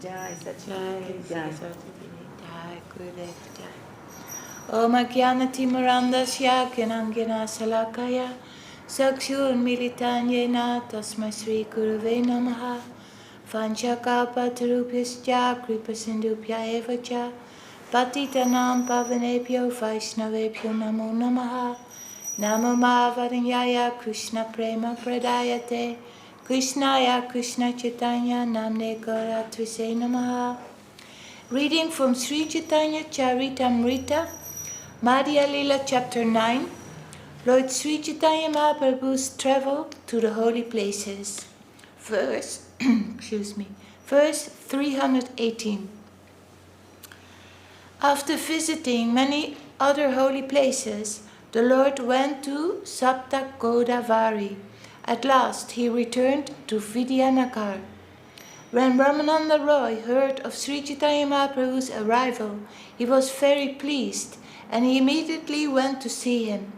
Jai Jai Sachideva Jai. Jai Gurudev Jai. Om Agyanati Mirandasya Gyanangena Salakaya Sakshur Militanyena Tasmai Sri Guruve Namaha Vanchakalpatarubhyascha Kripasindubhya Eva Cha Patitanam Pavanebhyo Vaishnavebhyo Namo Namaha Namo Mahavadanyaya Krishna Prema Pradayate Krishnaya Krishna Chaitanya Namne Gauratvise Namaha. Reading from Sri Chaitanya Charitamrita, Madhya Lila chapter 9, Lord Sri Chaitanya Mahaprabhu's travel to the holy places. Verse 318. After visiting many other holy places, the Lord went to Sapta Godavari. At last he returned to Vidyanagar. When Ramananda Roy heard of Sri Chaitanya Mahaprabhu's arrival, he was very pleased and he immediately went to see him.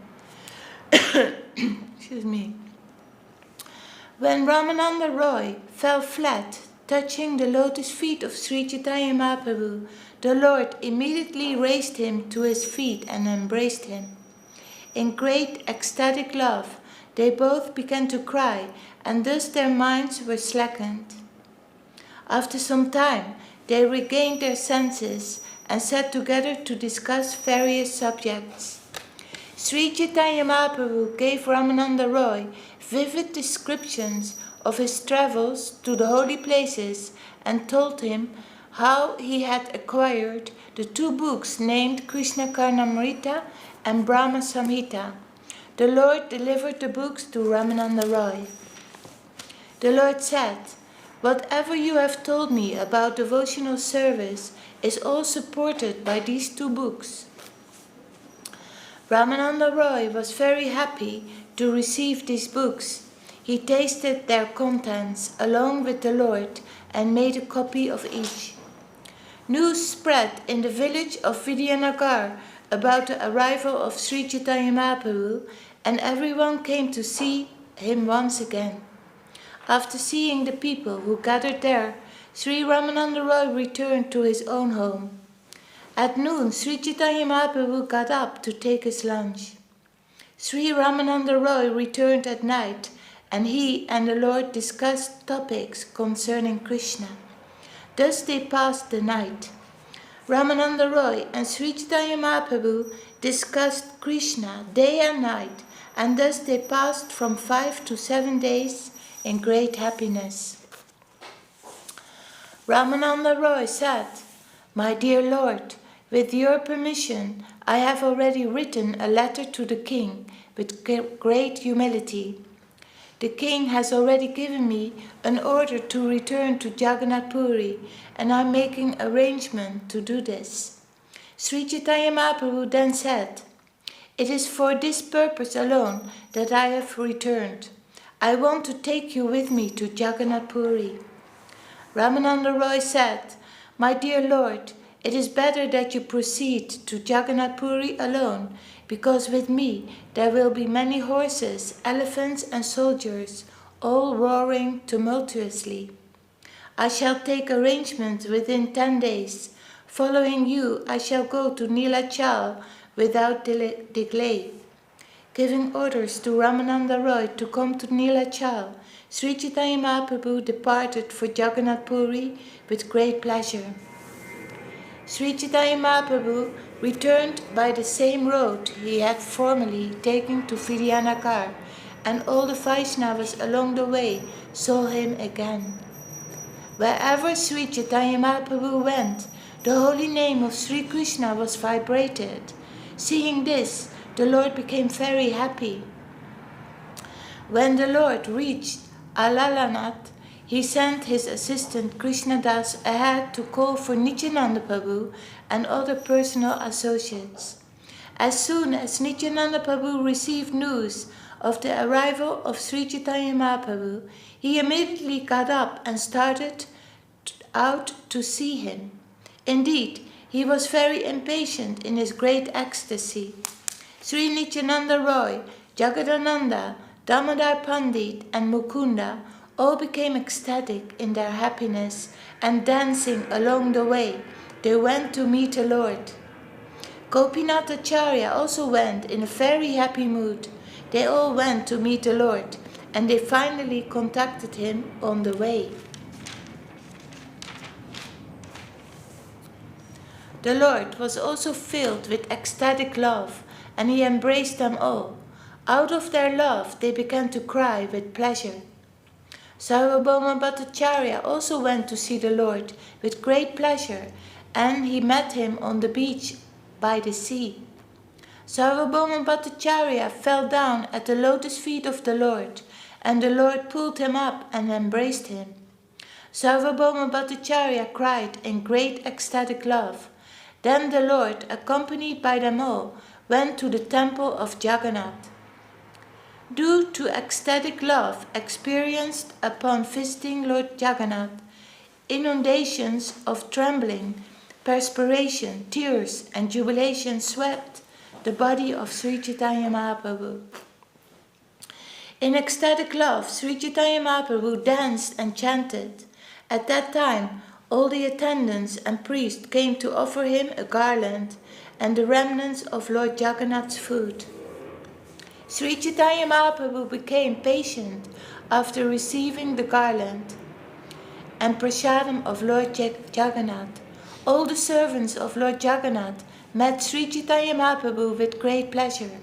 When Ramananda Roy fell flat, touching the lotus feet of Sri Chaitanya Mahaprabhu, the Lord immediately raised him to his feet and embraced him. In great ecstatic love, they both began to cry, and thus their minds were slackened. After some time, they regained their senses and sat together to discuss various subjects. Sri Chaitanya Mahaprabhu gave Ramananda Roy vivid descriptions of his travels to the holy places and told him how he had acquired the two books named Krishna Karnamrita and Brahma Samhita. The Lord delivered the books to Ramananda Roy. The Lord said, "Whatever you have told me about devotional service is all supported by these two books." Ramananda Roy was very happy to receive these books. He tasted their contents along with the Lord and made a copy of each. News spread in the village of Vidyanagar about the arrival of Sri Chaitanya Mahaprabhu, and everyone came to see him once again. After seeing the people who gathered there, Sri Ramananda Roy returned to his own home. At noon, Sri Chaitanya Mahaprabhu got up to take his lunch. Sri Ramananda Roy returned at night, and he and the Lord discussed topics concerning Krishna. Thus they passed the night. Ramananda Roy and Sri Chaitanya Mahaprabhu discussed Krishna day and night, and thus they passed from 5 to 7 days in great happiness. Ramananda Roy said, "My dear Lord, with your permission, I have already written a letter to the king with great humility. The king has already given me an order to return to Jagannath Puri, and I am making arrangement to do this." Sri Chaitanya Mahaprabhu then said, "It is for this purpose alone that I have returned. I want to take you with me to Jagannath Puri." Ramananda Roy said, "My dear Lord, it is better that you proceed to Jagannath Puri alone, because with me there will be many horses, elephants and soldiers, all roaring tumultuously. I shall take arrangements within 10 days. Following you, I shall go to Nilachal without delay." Giving orders to Ramananda Roy to come to Nilachal, Sri Chaitanya Mahaprabhu departed for Jagannath Puri with great pleasure. Sri Chaitanya Mahaprabhu returned by the same road he had formerly taken to Vidyanagar, and all the Vaishnavas along the way saw him again. Wherever Sri Chaitanya Mahaprabhu went, the holy name of Sri Krishna was vibrated. Seeing this, the Lord became very happy. When the Lord reached Alalanath, he sent his assistant Krishnadas ahead to call for Nityananda Prabhu and other personal associates. As soon as Nityananda Prabhu received news of the arrival of Sri Chaitanya Mahaprabhu, he immediately got up and started out to see him. Indeed, he was very impatient in his great ecstasy. Sri Nityananda Roy, Jagadananda, Damodar Pandit and Mukunda All became ecstatic in their happiness, and dancing along the way, they went to meet the Lord. Gopinath Acharya also went in a very happy mood. They all went to meet the Lord, and they finally contacted him on the way. The Lord was also filled with ecstatic love, and he embraced them all. Out of their love they began to cry with pleasure. Sarvabhauma Bhattacharya also went to see the Lord with great pleasure, and he met him on the beach by the sea. Sarvabhauma Bhattacharya fell down at the lotus feet of the Lord, and the Lord pulled him up and embraced him. Sarvabhauma Bhattacharya cried in great ecstatic love. Then the Lord, accompanied by them all, went to the temple of Jagannath. Due to ecstatic love experienced upon visiting Lord Jagannath, inundations of trembling, perspiration, tears, and jubilation swept the body of Sri Chaitanya Mahaprabhu. In ecstatic love, Sri Chaitanya Mahaprabhu danced and chanted. At that time, all the attendants and priests came to offer him a garland and the remnants of Lord Jagannath's food. Sri Chaitanya Mahaprabhu became patient after receiving the garland and prasadam of Lord Jagannath. All the servants of Lord Jagannath met Sri Chaitanya Mahaprabhu with great pleasure.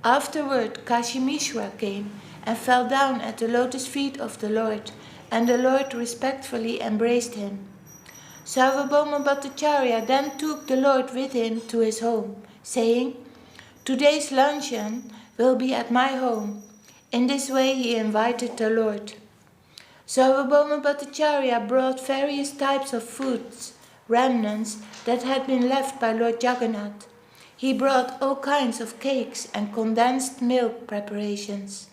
Afterward, Kashi Mishra came and fell down at the lotus feet of the Lord, and the Lord respectfully embraced him. Sarvabhauma Bhattacharya then took the Lord with him to his home, saying, "Today's luncheon will be at my home." In this way he invited the Lord. Sarvabhauma Bhattacharya brought various types of foods, remnants that had been left by Lord Jagannath. He brought all kinds of cakes and condensed milk preparations.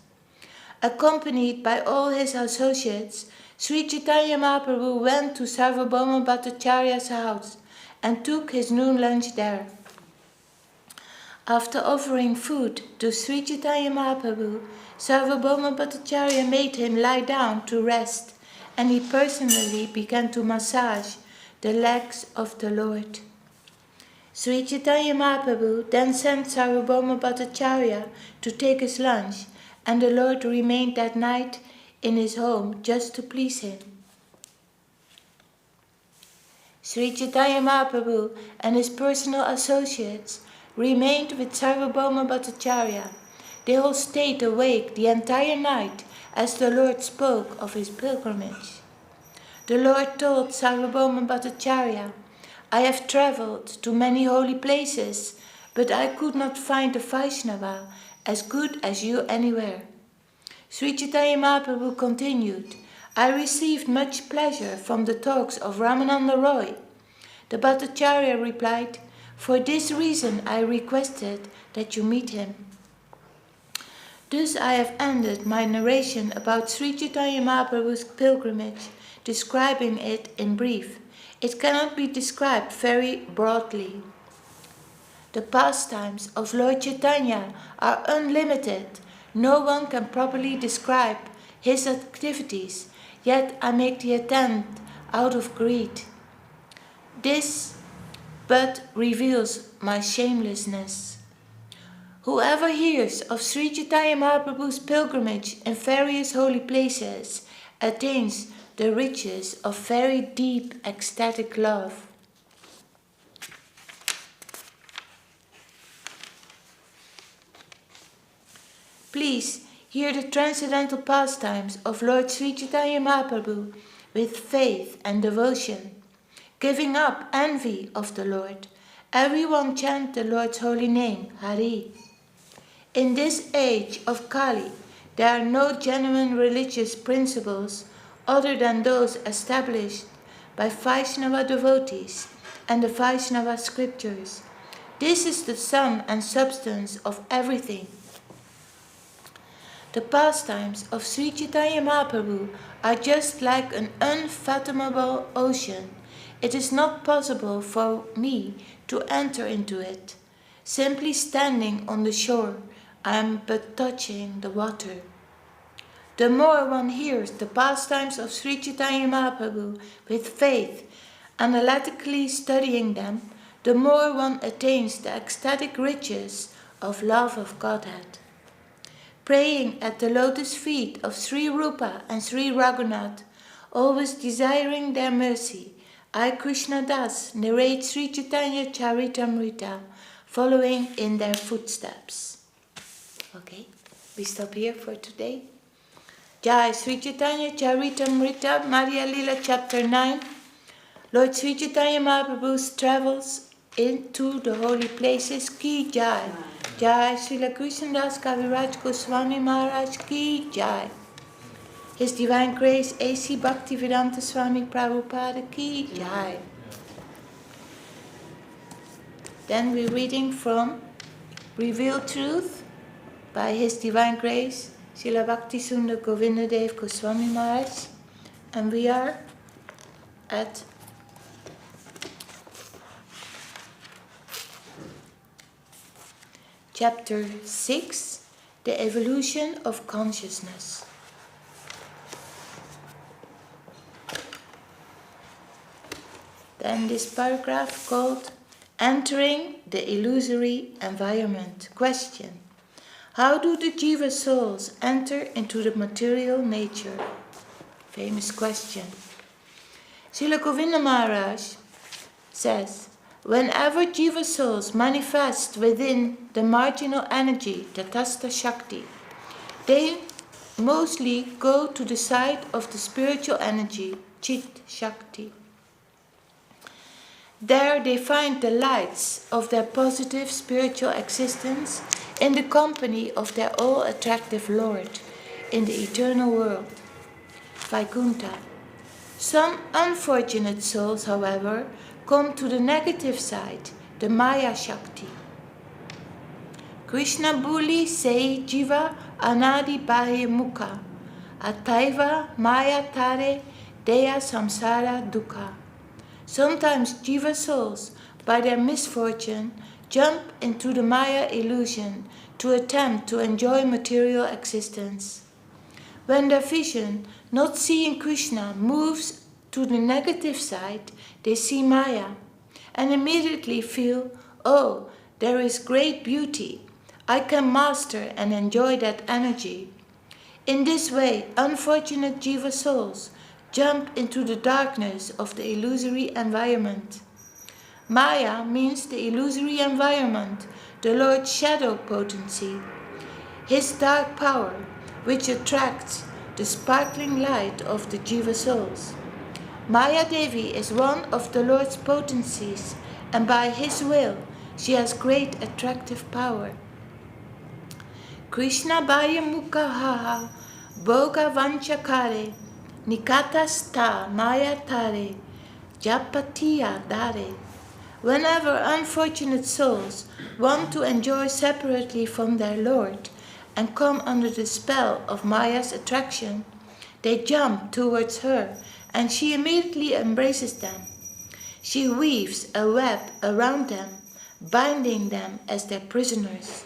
Accompanied by all his associates, Sri Chaitanya Mahaprabhu went to Sarvabhauma Bhattacharya's house and took his noon lunch there. After offering food to Sri Chaitanya Mahaprabhu, Sarvabhauma Bhattacharya made him lie down to rest, and he personally began to massage the legs of the Lord. Sri Chaitanya Mahaprabhu then sent Sarvabhauma Bhattacharya to take his lunch, and the Lord remained that night in his home just to please him. Sri Chaitanya Mahaprabhu and his personal associates remained with Sarvabhauma Bhattacharya. They all stayed awake the entire night as the Lord spoke of his pilgrimage. The Lord told Sarvabhauma Bhattacharya, "I have travelled to many holy places, but I could not find a Vaishnava as good as you anywhere." Sri Chaitanya Mahaprabhu continued, "I received much pleasure from the talks of Ramananda Roy." The Bhattacharya replied, "For this reason I requested that you meet him." Thus I have ended my narration about Sri Chaitanya Mahaprabhu's pilgrimage, describing it in brief. It cannot be described very broadly. The pastimes of Lord Chaitanya are unlimited. No one can properly describe his activities, yet I make the attempt out of greed. This but reveals my shamelessness. Whoever hears of Sri Chaitanya Mahaprabhu's pilgrimage in various holy places attains the riches of very deep ecstatic love. Please hear the transcendental pastimes of Lord Sri Chaitanya Mahaprabhu with faith and devotion. Giving up envy of the Lord, everyone chant the Lord's holy name, Hari. In this age of Kali, there are no genuine religious principles other than those established by Vaishnava devotees and the Vaishnava scriptures. This is the sum and substance of everything. The pastimes of Sri Chaitanya Mahaprabhu are just like an unfathomable ocean. It is not possible for me to enter into it. Simply standing on the shore, I am but touching the water. The more one hears the pastimes of Sri Chaitanya Mahaprabhu with faith, analytically studying them, the more one attains the ecstatic riches of love of Godhead. Praying at the lotus feet of Sri Rupa and Sri Raghunath, always desiring their mercy, I, Krishna Das, narrate Sri Chaitanya Charitamrita, following in their footsteps. Okay, we stop here for today. Jai Sri Chaitanya Charitamrita, Madhya Lila Chapter 9. Lord Sri Chaitanya Mahaprabhu's travels into the holy places, Ki Jai. Jai Srila Krishnadas Kaviraj Goswami Maharaj Ki Jai. His Divine Grace A.C. Bhaktivedanta Swami Prabhupada Ki Jai. Then we're reading from Revealed Truth by His Divine Grace Srila Bhakti Sundar Govindadev Goswami Maharaj, and we are at Chapter 6, The Evolution of Consciousness. Then this paragraph called Entering the Illusory Environment. Question: how do the Jiva souls enter into the material nature? Famous question. Srila Govinda Maharaj says, whenever Jiva souls manifest within the marginal energy, Tatastha Shakti, they mostly go to the side of the spiritual energy, Chit Shakti. There they find the lights of their positive spiritual existence in the company of their all-attractive Lord in the eternal world, Vaikuntha. Some unfortunate souls, however, come to the negative side, the Maya Shakti. Krishna Buli Sei Jiva Anadi Bahi Mukha Ataiva Maya Tare Deya Samsara Dukha. Sometimes Jiva souls, by their misfortune, jump into the Maya illusion to attempt to enjoy material existence. When their vision, not seeing Krishna, moves to the negative side, they see Maya and immediately feel, oh, there is great beauty. I can master and enjoy that energy. In this way, unfortunate Jiva souls jump into the darkness of the illusory environment. Maya means the illusory environment, the Lord's shadow potency, His dark power, which attracts the sparkling light of the Jiva souls. Maya Devi is one of the Lord's potencies, and by His will, she has great attractive power. Krishna Bhaya Mukha Haha Bhoga Vanchakare Nikatasta Maya Tare Japatiya Dare. Whenever unfortunate souls want to enjoy separately from their Lord and come under the spell of Maya's attraction, they jump towards her and she immediately embraces them. She weaves a web around them, binding them as their prisoners.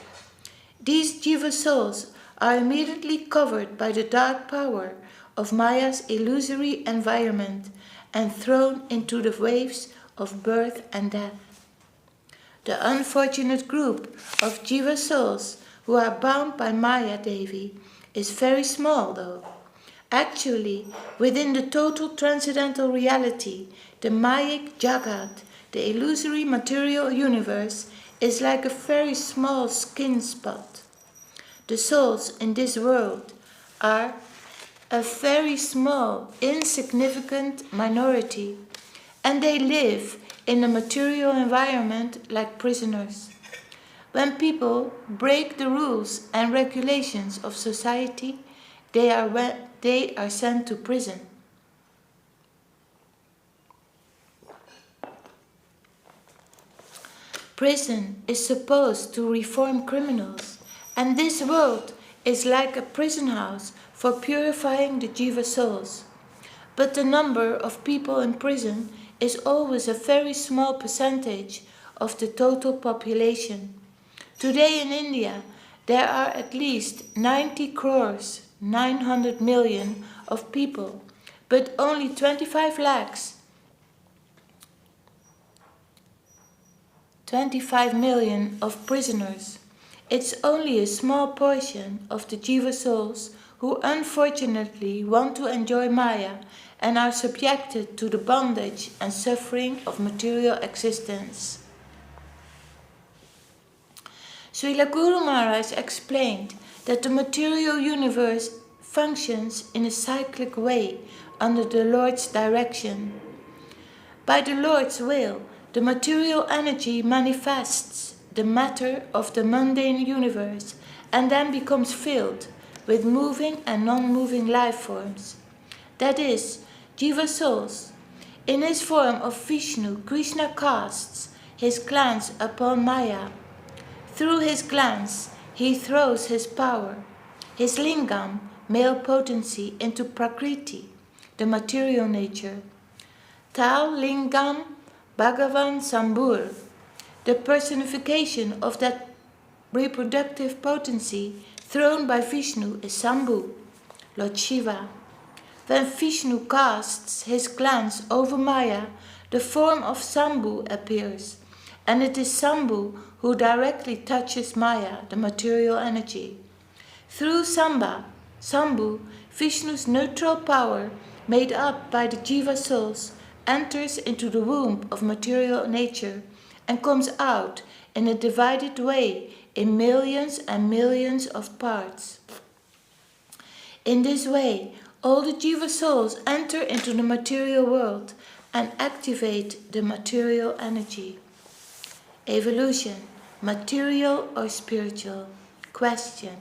These Jiva souls are immediately covered by the dark power of Maya's illusory environment and thrown into the waves of birth and death. The unfortunate group of Jiva souls who are bound by Maya Devi is very small though. Actually, within the total transcendental reality, the Mayic Jagat, the illusory material universe, is like a very small skin spot. The souls in this world are a very small, insignificant minority, and they live in a material environment like prisoners. When people break the rules and regulations of society, they are sent to prison. Prison is supposed to reform criminals, and this world is like a prison house for purifying the Jiva souls. But the number of people in prison is always a very small percentage of the total population. Today in India, there are at least 90 crores 900 million of people, but only 25 million of prisoners. It's only a small portion of the Jiva souls who unfortunately want to enjoy Maya and are subjected to the bondage and suffering of material existence. Srila Guru Maharaj explained that the material universe functions in a cyclic way under the Lord's direction. By the Lord's will, the material energy manifests the matter of the mundane universe and then becomes filled with moving and non-moving life forms. That is, Jiva souls. In his form of Vishnu, Krishna casts his glance upon Maya. Through his glance, he throws his power, his lingam, male potency, into Prakriti, the material nature. Tal lingam Bhagavan Sambhur, the personification of that reproductive potency thrown by Vishnu is Sambhu, Lord Shiva. When Vishnu casts his glance over Maya, the form of Sambhu appears, and it is Sambhu who directly touches Maya, the material energy. Through Sambhu, Vishnu's neutral power, made up by the Jiva souls, enters into the womb of material nature and comes out in a divided way in millions and millions of parts. In this way, all the Jiva souls enter into the material world and activate the material energy. Evolution, material or spiritual? Question.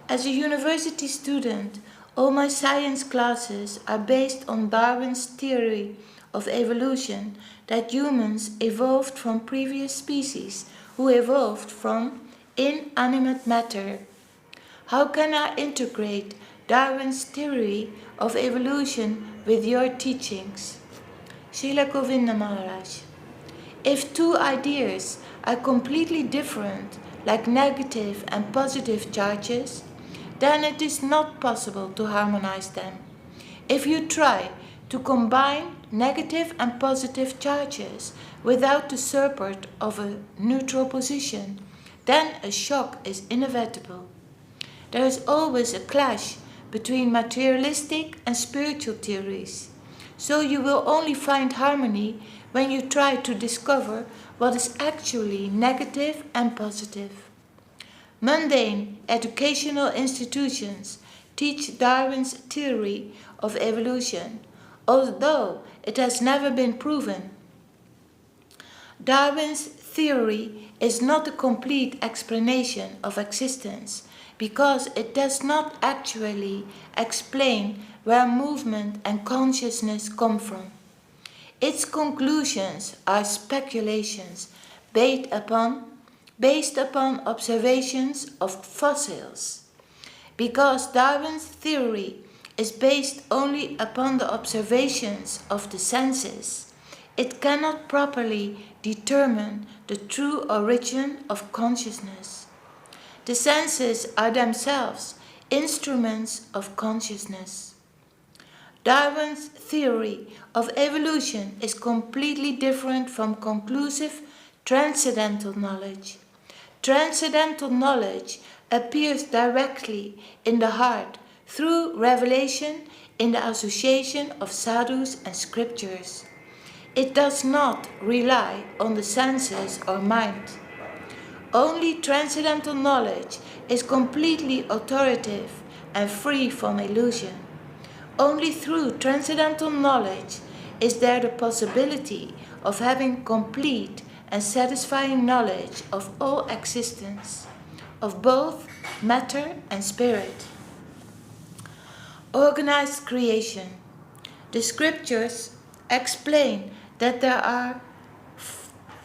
As a university student, all my science classes are based on Darwin's theory of evolution, that humans evolved from previous species who evolved from inanimate matter. How can I integrate Darwin's theory of evolution with your teachings? Srila Govinda Maharaj. If two ideas are completely different, like negative and positive charges, then it is not possible to harmonize them. If you try to combine negative and positive charges without the support of a neutral position, then a shock is inevitable. There is always a clash between materialistic and spiritual theories, so you will only find harmony when you try to discover what is actually negative and positive. Mundane educational institutions teach Darwin's theory of evolution, although it has never been proven. Darwin's theory is not a complete explanation of existence because it does not actually explain where movement and consciousness come from. Its conclusions are speculations based upon observations of fossils. Because Darwin's theory is based only upon the observations of the senses, it cannot properly determine the true origin of consciousness. The senses are themselves instruments of consciousness. Darwin's theory of evolution is completely different from conclusive transcendental knowledge. Transcendental knowledge appears directly in the heart through revelation in the association of sadhus and scriptures. It does not rely on the senses or mind. Only transcendental knowledge is completely authoritative and free from illusion. Only through transcendental knowledge is there the possibility of having complete and satisfying knowledge of all existence, of both matter and spirit. Organized creation. The scriptures explain that there are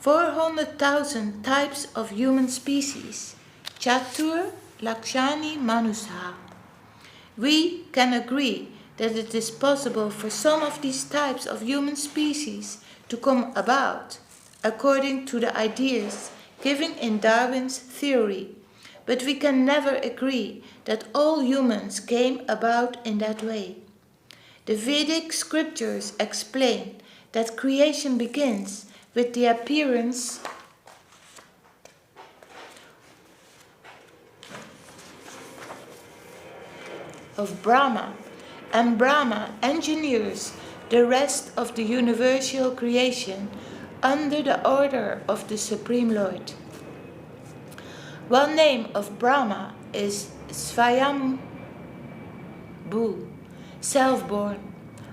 400,000 types of human species, Chatur Lakshani Manusa. We can agree that it is possible for some of these types of human species to come about, according to the ideas given in Darwin's theory, but we can never agree that all humans came about in that way. The Vedic scriptures explain that creation begins with the appearance of Brahma, and Brahma engineers the rest of the universal creation under the order of the Supreme Lord. One name of Brahma is Svayambhu, self-born.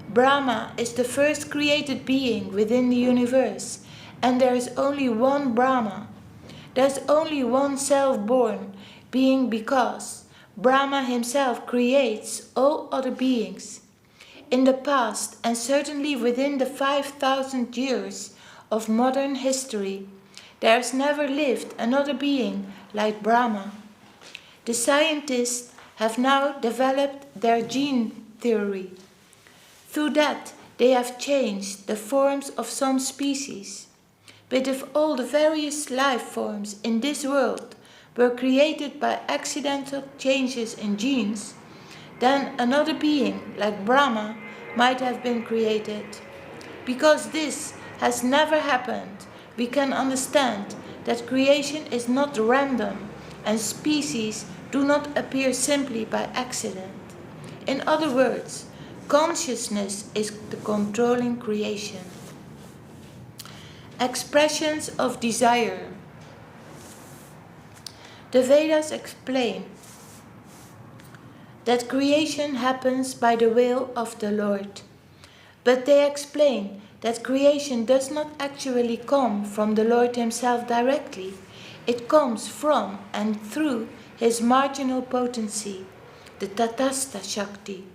Brahma is the first created being within the universe, and there is only one Brahma. There is only one self-born being because Brahma himself creates all other beings. In the past, and certainly within the 5,000 years of modern history, there has never lived another being like Brahma. The scientists have now developed their gene theory. Through that, they have changed the forms of some species. But if all the various life forms in this world were created by accidental changes in genes, then another being like Brahma might have been created. Because this has never happened, we can understand that creation is not random and species do not appear simply by accident. In other words, consciousness is the controlling creation. Expressions of desire. The Vedas explain that creation happens by the will of the Lord, but they explain that creation does not actually come from the Lord himself directly. It comes from and through his marginal potency, the Tatastha Shakti.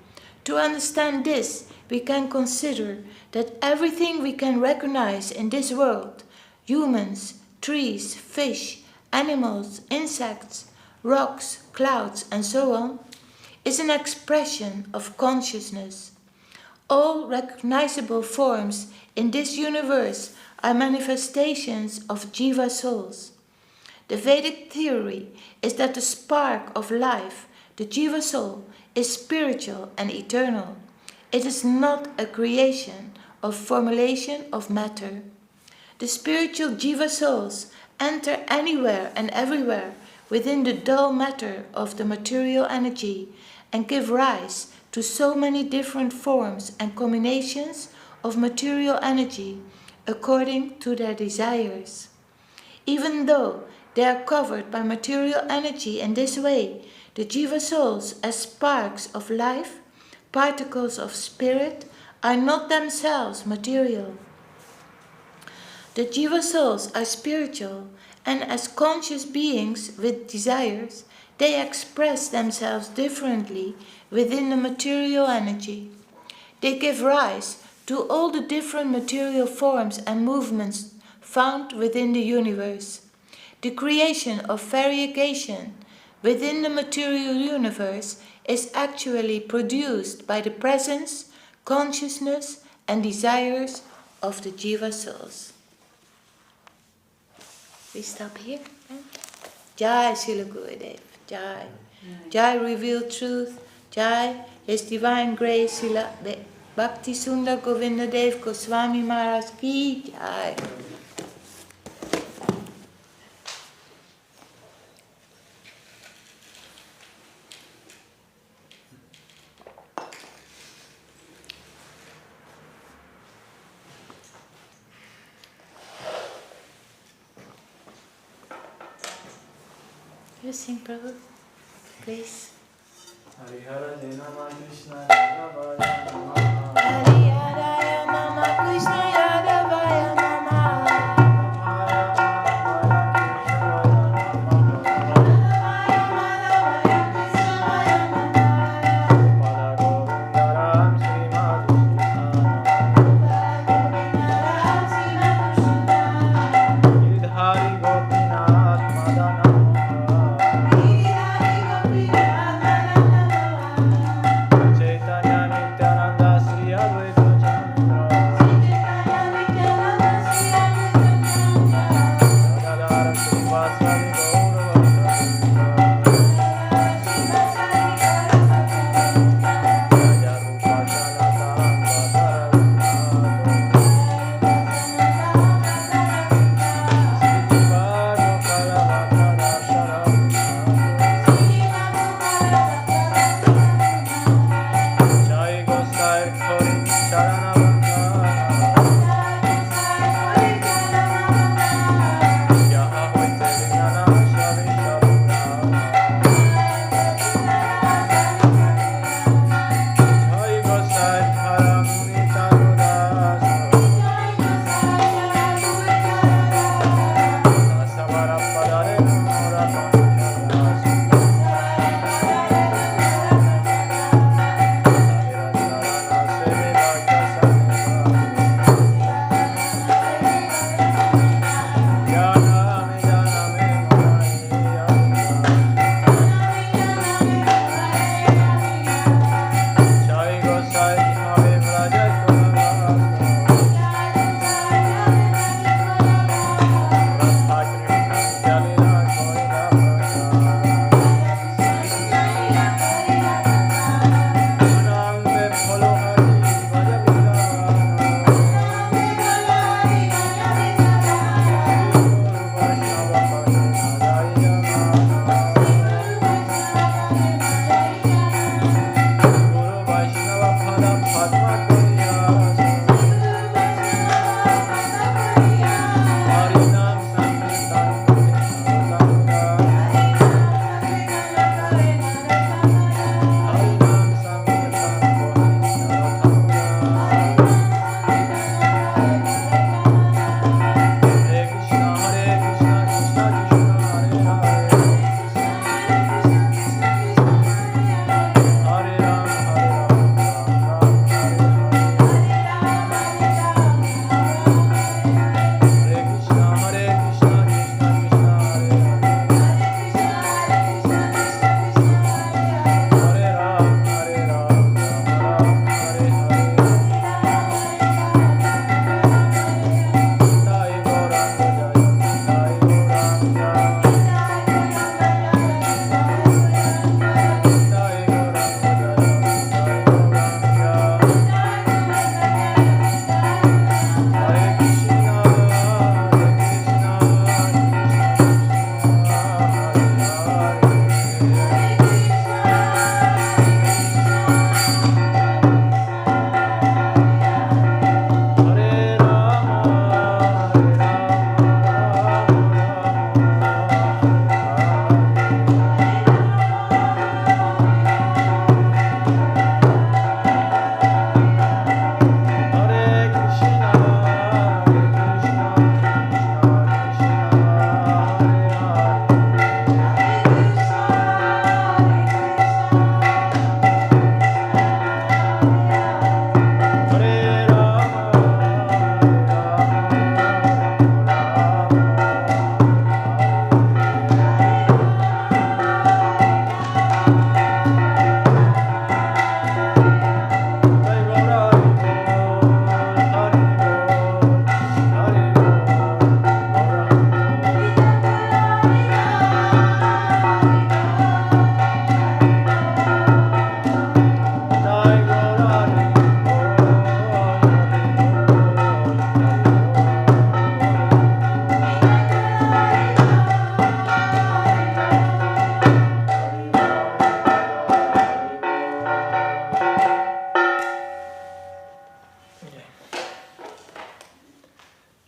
To understand this, we can consider that everything we can recognize in this world, humans, trees, fish, animals, insects, rocks, clouds, and so on, is an expression of consciousness. All recognizable forms in this universe are manifestations of Jiva souls. The Vedic theory is that the spark of life, the Jiva soul, is spiritual and eternal. It is not a creation or formulation of matter. The spiritual Jiva souls enter anywhere and everywhere within the dull matter of the material energy and give rise to so many different forms and combinations of material energy according to their desires. Even though they are covered by material energy in this way, the Jiva souls, as sparks of life, particles of spirit, are not themselves material. The Jiva souls are spiritual, and as conscious beings with desires, they express themselves differently within the material energy. They give rise to all the different material forms and movements found within the universe. The creation of variegation within the material universe is actually produced by the presence, consciousness, and desires of the Jiva souls. We stop here. Jai Srila Gurudev. Jai. Jai revealed truth. Jai His Divine Grace Srila Bhakti Sundar Govinda Dev Goswami Maharaj Ki Jai. You sing, Prabhu, please. Harihara Jai Nama Krishna Yadavaya Nama. Harihara Nama Krishna Yadavaya Nama. Chaitanya Nityananda Sri Advaita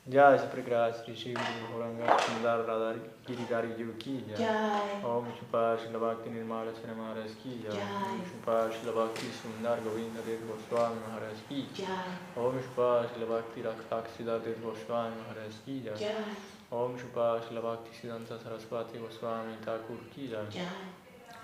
जय श्री प्रकाश श्री शिव गौरंगा सुंदर राधा गिरिधारी जीव की जय। Jai. ओम शुपार श्रील भक्ति निर्मल चरण महाराज की जय। जय। शुपार श्रील भक्ति सुंदर गोविंद देव गोस्वामी महाराज की जय। Jai. ओम शुपार श्रील भक्ति रक्षक सिद्धार्थ गोस्वामी महाराज की जय। Jai. ओम शुपार श्रील भक्ति सिद्धांत सरस्वती गोस्वामी ठाकुर की जय। Jai.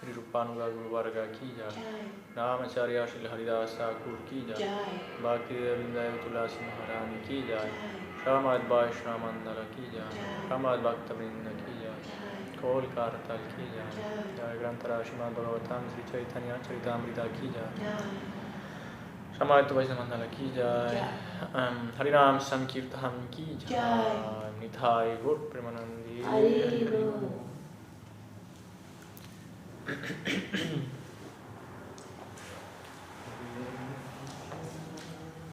श्री रूपानुगा गुरु वर्गा की जय। Jai. नामाचार्य श्री हरिदास ठाकुर की जय। Jai. भक्ति वृंदाय तुलसी महारानी की जय। Jai. श्यामद वैष्णव मंडल की जय। जय। श्यामद भक्त वृंद की जय। Jai. कोल कारतल की जय। जय। जय ग्रंथराज श्रीमद् भगवतम श्री चैतन्य चरितामृता की जय। Jai. श्यामद वैष्णव मंडल की जय। हरिनाम संकीर्तन की जय। जय। निधाय गुर प्रेमानंदी Hari Bol.